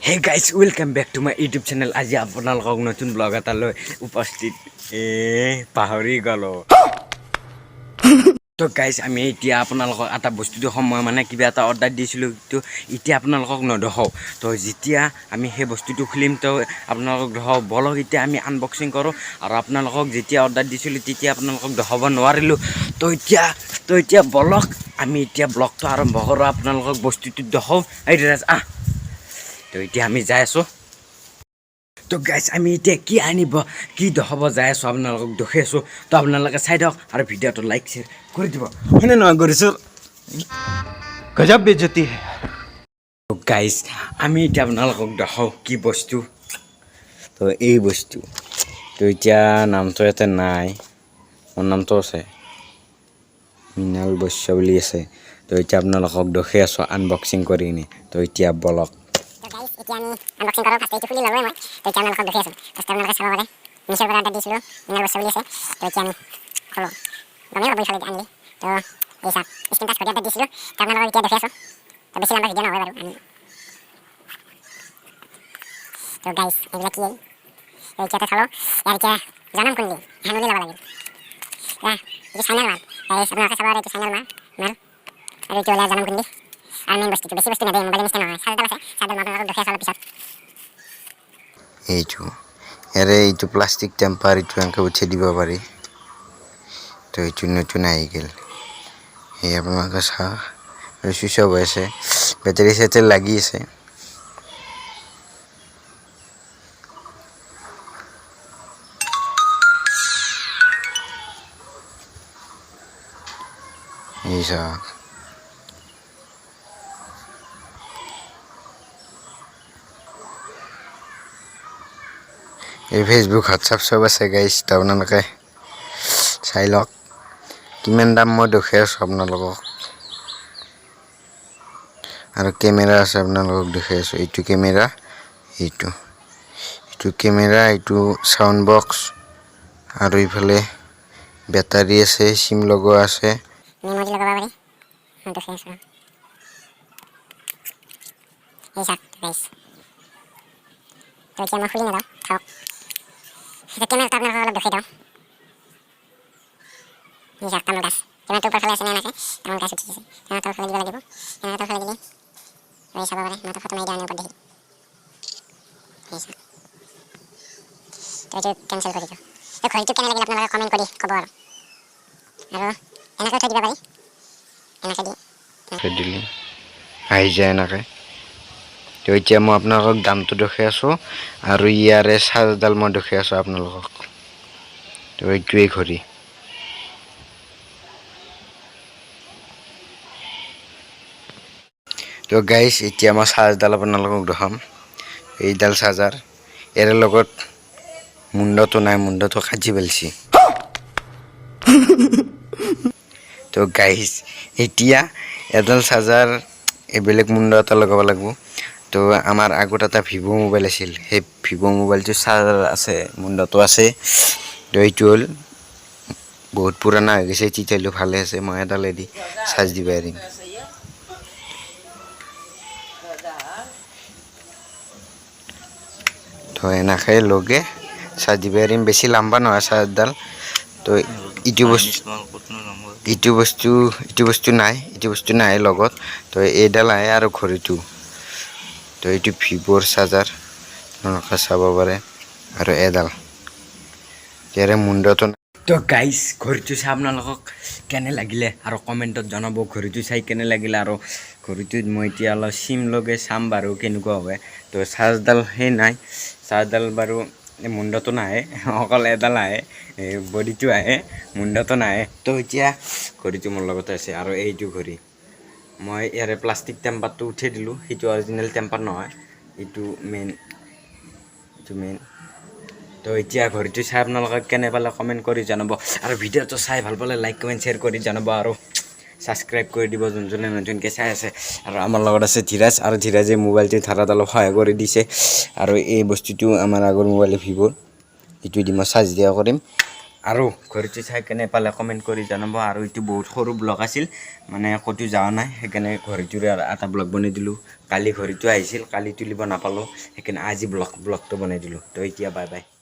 Hey guys, welcome back to my YouTube channel. আজি আপোনালোকক নতুন ব্লগ এটা লৈ উপস্থিত পাহৰি গলো। তো গাইজ আমি এতিয়া আপোনালোকক এটা বস্তুটো সময় মানে কিবা এটা অৰ্ডাৰ দিছিলোঁ তো এতিয়া আপোনালোকক নদেখাওঁ তো যেতিয়া আমি সেই বস্তুটো খুলিম তো আপোনালোকক দেখাওঁ বলক এতিয়া আমি আনবক্সিং কৰোঁ আৰু আপোনালোকক যেতিয়া অৰ্ডাৰ দিছিলোঁ তেতিয়া আপোনালোকক দেখাব নোৱাৰিলোঁ তো এতিয়া বলক আমি এতিয়া ব্লগটো আৰম্ভ কৰোঁ আপোনালোকক বস্তুটো দেখাওঁ এই ৰাজ তো এতিয়া আমি যাই আছোঁ তো গাইজ আমি এতিয়া কি আনিব কি দেখাব যাই আছোঁ আপোনালোকক দেখি আছোঁ তো আপোনালোকে চাই দিয়ক আৰু ভিডিঅ'টো লাইক শ্বেয়াৰ কৰি দিব হয়নে নহয় কৰিছোঁ গজব বেজতি হে তো গাইজ আমি এতিয়া আপোনালোকক দেখাওঁ কি বস্তু তো এই বস্তু তো এতিয়া নামটো ইয়াতে নাই মোৰ নামটো আছে মৃণাল বৈশ্য বুলি আছে তো এতিয়া আপোনালোকক দেখি আছোঁ আনবক্সিং কৰি কিনে তো এতিয়া বলক এতিয়া আমি আনবক্সিং কৰোঁ ফাৰ্ষ্ট এইটো খুলি ল'লোৱে মই তো এতিয়া আপোনালোকক দেখি আছোঁ ফাৰ্ষ্ট আপোনালোকে চাব পাৰে মিছৰ পৰা অৰ্ডাৰ দিছিলোঁ মৃণাল বৈশ্য বুলি আছে তো এতিয়া আমি খোলোঁ গমেই পাব ইফালে আনিলে তো এই চাওক স্ক্ৰীন টাচ কৰি অৰ্ডাৰ দিছিলোঁ তো আপোনালোকক এতিয়া দেখি আছোঁ তো বেছি লম্বা ভিডিঅ' নহয় বাৰু আমি তো গাইজ এইবিলাক কি এতিয়াতে চালোঁ ইয়াৰ এতিয়া জনাম কোনলি হানুলি ল'ব লাগিল এইটো চাইনাল মাল গাইজ আপোনালোকে চাব পাৰে এইটো চাইনাল মাল আৰু এইটো হ'লে জনাম কোনলি আৰু মেইন বস্তুটো বেছি বস্তু নেদেই মোবাইল নিচিনা নহয় চাৰ্জাৰডাল আছে চাৰ্জাৰডাল মই আপোনালোকক দেখি আছোঁ অলপ পিছত এইটো প্লাষ্টিক টেম্পাৰ এইটো এনেকৈ উঠাই দিব পাৰি তো এইটো নতুন আহি গ'ল এই আপোনালোকে চাওক আৰু চুইচ অফ হৈ আছে বেটাৰী চেটাৰী লাগি আছে এই চাওক এই ফেচবুক হোৱাটছআপ চব আছে গাইজ তো আপোনালোকে চাই লওক কিমান দাম মই দেখুৱাই আছোঁ আপোনালোকক আৰু কেমেৰা আছে আপোনালোকক দেখুৱাই আছোঁ এইটো কেমেৰা এইটো কেমেৰা এইটো চাউণ্ড বক্স আৰু ইফালে বেটাৰী আছে চিম লগোৱা আছে মেমৰি লগাব পাৰি মই দেখি আছোঁ এই চাওক গাইজ তো এতিয়া মই খুলি নেদাওঁ চাওক এতিয়া কেমেৰাটো আপোনালোকক অলপ দেখুৱাই দিওঁ এই চাওক তামোল গাছ কেমেৰাটো ওপৰ ফালে আছে নে এনেকৈ তামোল গাছ উঠি আছে কেমেৰাটো ফালে দিব লাগিব কেমেৰাটো ফালে দিলে এই চাব পাৰে মই ফটো মাৰি দিয়া ওপৰত দেখি এই চাওক তো এইটো কেঞ্চেল কৰি দিওঁ তো ঘড়ীটো কেনে লাগিল আপোনালোকে কমেণ্ট কৰি ক'ব আৰু এনেকৈ থৈ দিব পাৰি এনেকৈ দি দিলে আহি যায় এনেকৈ তো এতিয়া মই আপোনালোকক দামটো দেখুৱাই আছোঁ আৰু ইয়াৰে চাৰ্জডাল মই দেখুৱাই আছোঁ আপোনালোকক তো এইটোৱেই ঘড়ী তো গাইজ এতিয়া মই চাৰ্জডাল আপোনালোকক দেখাম এইডাল চাৰ্জাৰ ইয়াৰ লগত মুণ্ডটো নাই মুণ্ডটো কাটি পেলাইছে তো গাইজ এতিয়া এডাল চাৰ্জাৰ বেলেগ মুণ্ড এটা লগাব লাগিব তো আমাৰ আগত এটা ভিভ' মোবাইল আছিল সেই ভিভ' মোবাইলটো চাৰ্জাৰ আছে মুণ্ডটো আছে তো এইটো হ'ল বহুত পুৰণা হৈ গৈছে তেতিয়াহ'লেও ভালে আছে মই এডালেদি চাৰ্জ দিব পাৰিম তো এনেকৈ লগে চাৰ্জ দিব পাৰিম বেছি লম্বা নহয় চাৰ্জডাল তো এইটো বস্তু নাই লগত তো এইডাল আহে আৰু ঘড়ীটো তো এইটো ভিভ'ৰ চাৰ্জাৰ আপোনালোকে চাব পাৰে আৰু এডাল ইয়াৰে মুণ্ডটো তো গাইজ ঘড়ীটো চাই আপোনালোকক কেনে লাগিলে আৰু কমেণ্টত জনাব ঘড়ীটো চাই কেনে লাগিলে আৰু ঘড়ীটোত মই এতিয়া অলপ চিম লগাই চাম বাৰু কেনেকুৱা হয় তো চাৰ্জডাল সেই নাই চাৰ্জডাল বাৰু মুণ্ডটো নাহে অকল এডাল আহে বডিটো আহে মুণ্ডটো নাহে তো এতিয়া ঘড়ীটো মোৰ লগতে আছে আৰু এইটো ঘড়ী মই ইয়াৰে প্লাষ্টিক টেম্পাৰটো উঠাই দিলোঁ সেইটো অৰিজিনেল টেম্পাৰ নহয় এইটো মেইন তো এতিয়া ঘড়ীটো চাই আপোনালোকে কেনে পালে কমেণ্ট কৰি জনাব আৰু ভিডিঅ'টো চাই ভাল পালে লাইক কমেণ্ট শ্বেয়াৰ কৰি জনাব আৰু ছাবস্ক্ৰাইব কৰি দিব যোনজনে নতুনকৈ চাই আছে আৰু আমাৰ লগত আছে ধীৰাজ আৰু ধীৰাজে মোবাইলটো ধৰাত অলপ সহায় কৰি দিছে আৰু এই বস্তুটো আমাৰ আগৰ মোবাইল ভিভ'ৰ এইটো দি মই চাৰ্জ দিয়া কৰিম আৰু ঘড়ীটো চাই কেনে পালে কমেণ্ট কৰি জনাব আৰু এইটো বহুত সৰু ব্লগ আছিল মানে ক'তো যোৱা নাই সেইকাৰণে ঘড়ীটোৰে এটা ব্লগ বনাই দিলোঁ কালি ঘড়ীটো আহিছিল কালি তুলিব নাপালোঁ সেইকাৰণে আজি ব্লগটো বনাই দিলোঁ তো এতিয়া বাই বাই